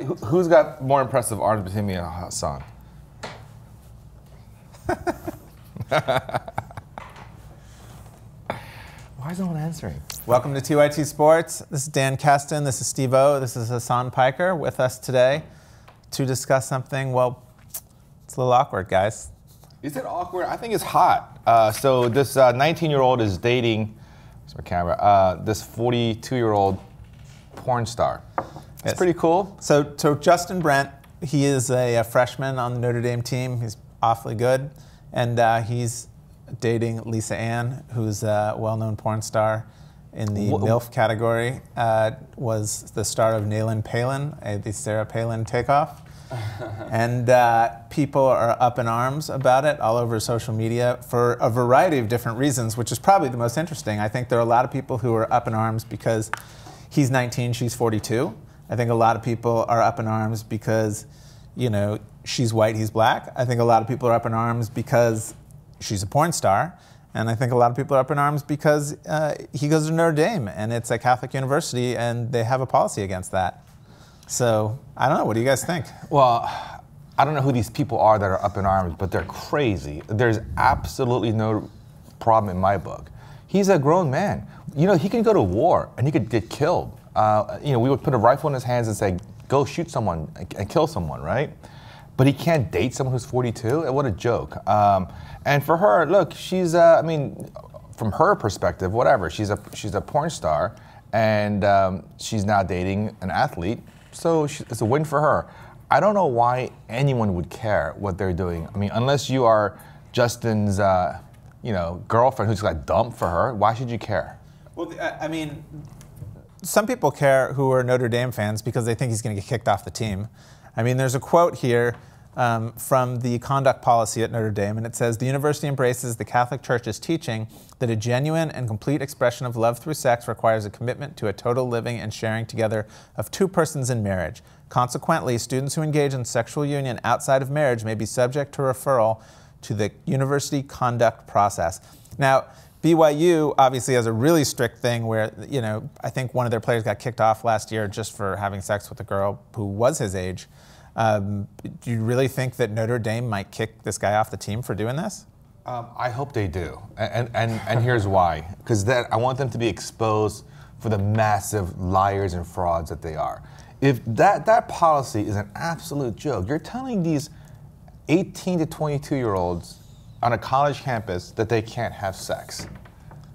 Who's got more impressive arms between me and Hassan? Why is no one answering? Welcome to TYTSports. This is Dan Keston. This is Steve O. This is Hassan Piker with us today to discuss something, well, it's a little awkward, guys. Is it awkward? I think it's hot. So this 19-year-old is dating, where's my camera, this 42-year-old porn star. It's pretty cool. So Justin Brent, he is a freshman on the Notre Dame team. He's awfully good. And he's dating Lisa Ann, who's a well-known porn star in the MILF category, was the star of Nailin' Palin, the Sarah Palin takeoff. And people are up in arms about it all over social media for a variety of different reasons, which is probably the most interesting. I think there are a lot of people who are up in arms because he's 19, she's 42. I think a lot of people are up in arms because, you know, she's white, he's black. I think a lot of people are up in arms because she's a porn star. And I think a lot of people are up in arms because he goes to Notre Dame, and it's a Catholic university, and they have a policy against that. So, I don't know, what do you guys think? Well, I don't know who these people are that are up in arms, but they're crazy. There's absolutely no problem in my book. He's a grown man. You know, he can go to war, and he could get killed. You know, we would put a rifle in his hands and say, go shoot someone and kill someone, right? But he can't date someone who's 42? What a joke. And for her, look, she's, I mean, from her perspective, whatever. She's a porn star, and she's now dating an athlete, so it's a win for her. I don't know why anyone would care what they're doing. I mean, unless you are Justin's, you know, girlfriend who's got dumped for her, why should you care? Well, I mean, some people care who are Notre Dame fans because they think he's going to get kicked off the team. I mean, there's a quote here from the conduct policy at Notre Dame, and it says, "The university embraces the Catholic Church's teaching that a genuine and complete expression of love through sex requires a commitment to a total living and sharing together of two persons in marriage. Consequently, students who engage in sexual union outside of marriage may be subject to referral to the university conduct process." Now, BYU obviously has a really strict thing where, you know, I think one of their players got kicked off last year just for having sex with a girl who was his age. Do you really think that Notre Dame might kick this guy off the team for doing this? I hope they do, and here's why. Because I want them to be exposed for the massive liars and frauds that they are. If that policy is an absolute joke, you're telling these 18 to 22-year-olds on a college campus that they can't have sex.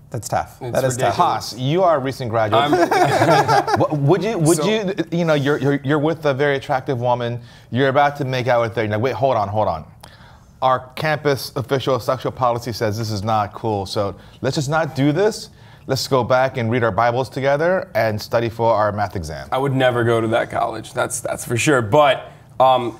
That's tough. It's that is tough. Haas, you are a recent graduate. Would you, you know, you're with a very attractive woman, you're about to make out with her, you're like, wait, hold on. Our campus official sexual policy says this is not cool, so let's just not do this. Let's go back and read our Bibles together and study for our math exam. I would never go to that college, that's for sure. But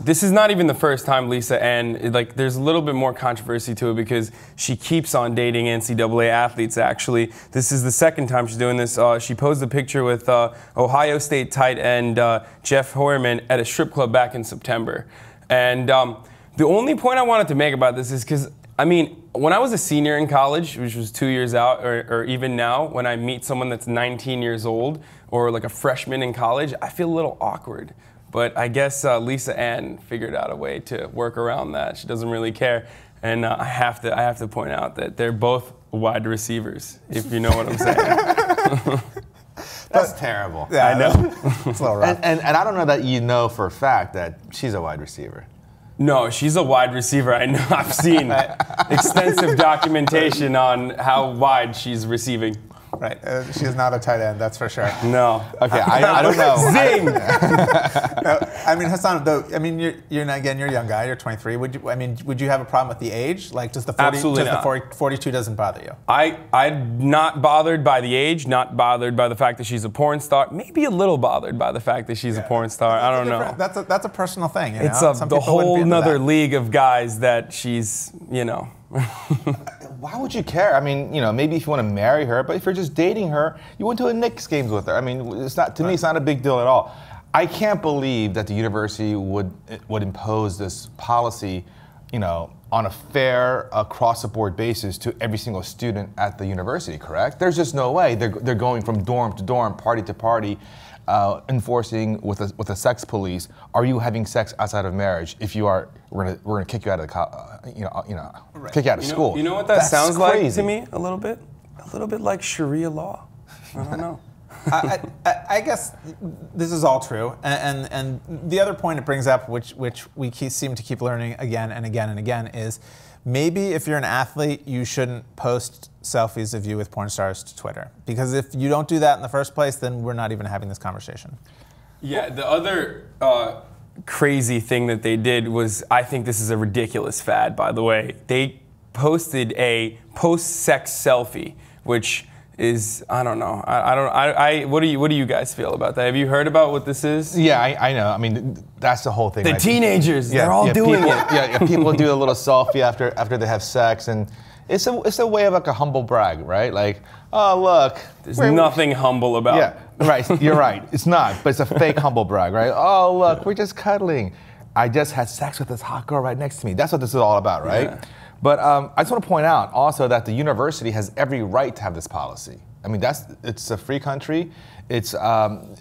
this is not even the first time Lisa Ann, like, there's a little bit more controversy to it because she keeps on dating NCAA athletes, actually. This is the second time she's doing this. She posed a picture with Ohio State tight end Jeff Hoyerman at a strip club back in September. And the only point I wanted to make about this is because, I mean, when I was a senior in college, which was 2 years out, or even now, when I meet someone that's 19 years old or like a freshman in college, I feel a little awkward. But I guess Lisa Ann figured out a way to work around that. She doesn't really care. And I have to point out that they're both wide receivers, if you know what I'm saying. That's terrible. Yeah, I know. It's a little rough. And I don't know that you know for a fact that she's a wide receiver. No, she's a wide receiver. I know. I've seen extensive documentation on how wide she's receiving. Right. She is not a tight end, that's for sure. No. Okay, I don't know. Zing! No, I mean, Hassan, though, I mean, you're a young guy, you're 23. Would you have a problem with the age? Like, does the 42 doesn't bother you? I'm not bothered by the age, not bothered by the fact that she's a porn star. Maybe a little bothered by the fact that she's a porn star. I don't know. That's a personal thing. It's the whole nother league of guys that she's, you know. Why would you care? I mean, you know, maybe if you want to marry her, but if you're just dating her, you went to a Knicks games with her. I mean, it's not, to me, it's not a big deal at all. I can't believe that the university would impose this policy, you know, on a fair, across-the-board basis to every single student at the university, correct? There's just no way. They're going from dorm to dorm, party to party. enforcing with a sex police. Are you having sex outside of marriage? If you are, we're gonna kick you out of the kick you out of school. You know what that That's sounds crazy. like to me? A little bit like Sharia law. I don't know. I guess this is all true, and the other point it brings up, which we seem to keep learning again and again and again, is maybe if you're an athlete, you shouldn't post selfies of you with porn stars to Twitter, because if you don't do that in the first place, then we're not even having this conversation. Yeah, the other crazy thing that they did was, I think this is a ridiculous fad, by the way. They posted a post-sex selfie, which is, I don't know. What do you guys feel about that? Have you heard about what this is? Yeah, I know. I mean, that's the whole thing. The teenagers, they're all doing people, it. Yeah, people do a little selfie after they have sex, and it's a way of like a humble brag, right? Like, oh look, there's nothing humble about. Yeah, right. You're right. It's not, but it's a fake humble brag, right? Oh look, we're just cuddling. I just had sex with this hot girl right next to me. That's what this is all about, right? Yeah. But I just want to point out also that the university has every right to have this policy. I mean, it's a free country. It's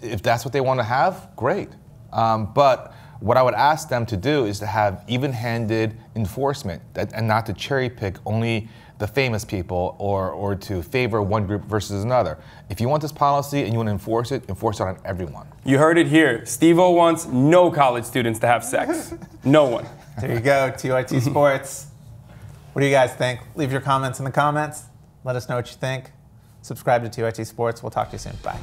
if that's what they want to have, great. But what I would ask them to do is to have even-handed enforcement and not to cherry pick only the famous people or to favor one group versus another. If you want this policy and you want to enforce it on everyone. You heard it here. Steve-O wants no college students to have sex. No one. There you go, TYT Sports. What do you guys think? Leave your comments in the comments. Let us know what you think. Subscribe to TYT Sports. We'll talk to you soon. Bye.